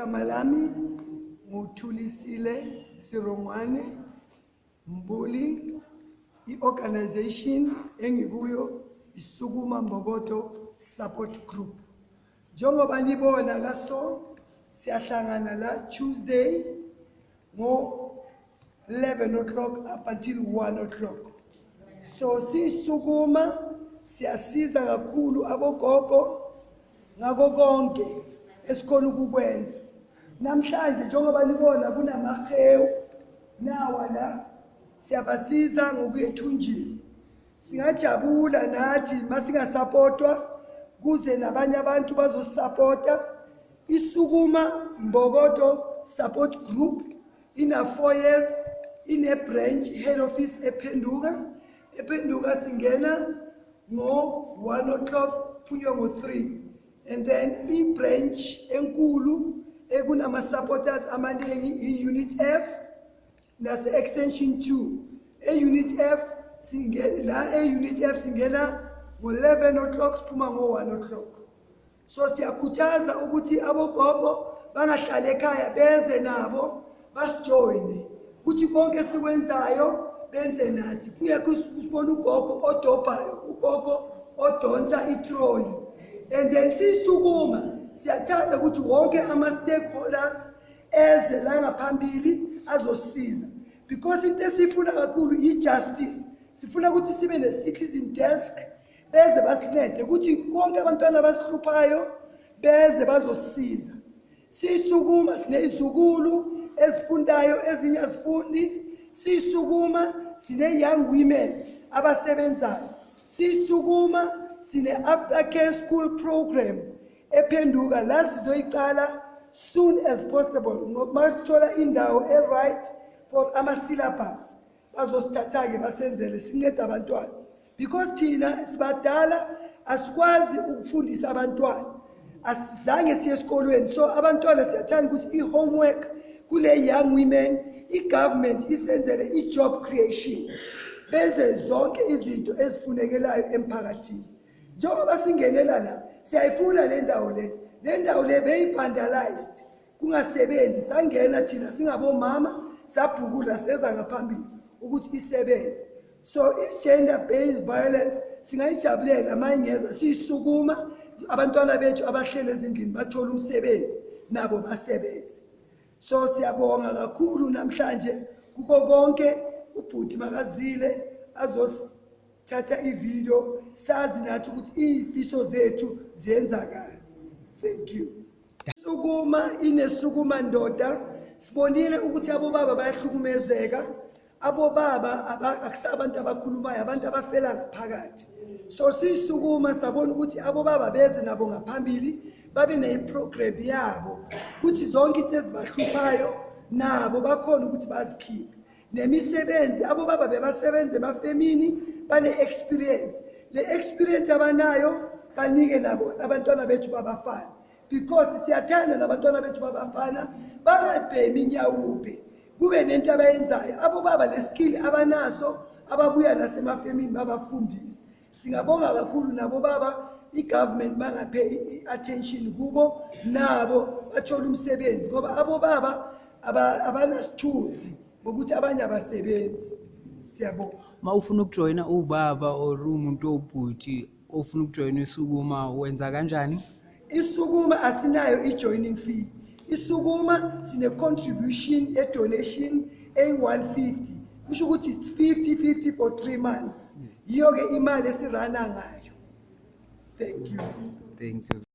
Igama lami Thulisile Serongoane Mbuli. I-organization engikuyo Sukuma Support Group. Njengoba nibona kaso siyahlangana la Tuesday ngo 11 o'clock up until 1 o'clock. So Sukuma siyasiza kakhulu abogogo ngako konke esikhona ukukwenza. Namhlanje njengoba nibona kunamahewu nawa la siyabasiza ngokuyethunjini. Singajabula nathi masingasupportwa kuze nabanye abantu bazosupporta. Isukuma Support Group ina 4 years ine branch head office ePhenduka singena ngo 1 o'clock kunywa ngo 3, and then i-branch enkulu ekunama supporters amaningi i-Unit F nase extension 2. E-Unit F singena ngo 11 o'clock siphuma ngo 1 o'clock. So siyakhuthaza ukuthi abogogo bangahlala ekhaya beze nabo basijoyine ukuthi konke sikwenzayo benze nathi. Kungekho usibona ugogo odobhayo, ugogo odonsa itroli. And then Sukuma siyathanda ukuthi wonke ama-stakeholders eze la ngaphambili azosiza, because into esifuna kakhulu i-justice. Sifuna ukuthi sibe ne-citizen desk beze basincede ukuthi konke abantwana abasihluphayo beze bazosiza. Sukuma sinezizukulu ezifundayo ezinye azifundi. Sukuma sine-young women abasebenzayo. Sukuma sine-after care school program ePhenduka la sizoyiqala soon as possible. Ngoba sithola indawo e-right for ama-syllabus bazosithatha-ke basenzele sincede abantwana, because thina sibadala asikwazi ukufundisa abantwana, asizange siye esikolweni. So abantwana siyathanda ukuthi i-homework kule young women i-government isenzele i-job creation, benze zonke izinto ezifunekelayo emphakathini. Njengoba singenela la siyayifuna le ndawo le beyi-vandalized kungasebenzi. Sangena thina singabomama sabhukula seza ngaphambili ukuthi isebenze. So i-gender based violence singayijabulela mayingeza siyisukuma abantwana bethu abahlele ezindlini bathola umsebenzi nabo basebenze. So siyabonga kakhulu namhlanje kuko konke ubhuti makazile azosithatha ivideo sazi nathi ukuthi izifiso zethu ziyenzakala. Thank you. Sukuma inesukuma ndoda. Sibonile ukuthi abobaba bayahlukumezeka. Abobaba akusabantu abakhulumayo, abantu abafela ngaphakathi. So Sukuma sabona ukuthi abobaba beze nabo ngaphambili babe neprogram yabo ukuthi zonke into ezibahluphayo nabo bakhona ukuthi bazikhiphe. Nemisebenzi abobaba bebasebenze bafemini bane-experience. Le experience abanayo banike nabo abantwana bethu babafana, because siyathanda nabantwana bethu babafana bangabhemi inyawupe kube nento abayenzayo. Abobaba le skill abanaso ababuya nasemafemini babafundise. Singabonga kakhulu nabo baba i-government bangaphe i-attention kubo nabo bathola umsebenzi, ngoba abobaba abanasithunzi ngokuthi abanye abasebenzi. Siyabonga. Ma ufuna ukujoyina ubaba or umuntu obhuti ofuna ukujoyina iSukuma wenza kanjani? iSukuma asinayo i-joining fee. iSukuma sine-contribution e-donation e-150, kusho ukuthi it's 50-50 for 3 months. Yiyo-ke imali esirana ngayo. Thank you. Thank you.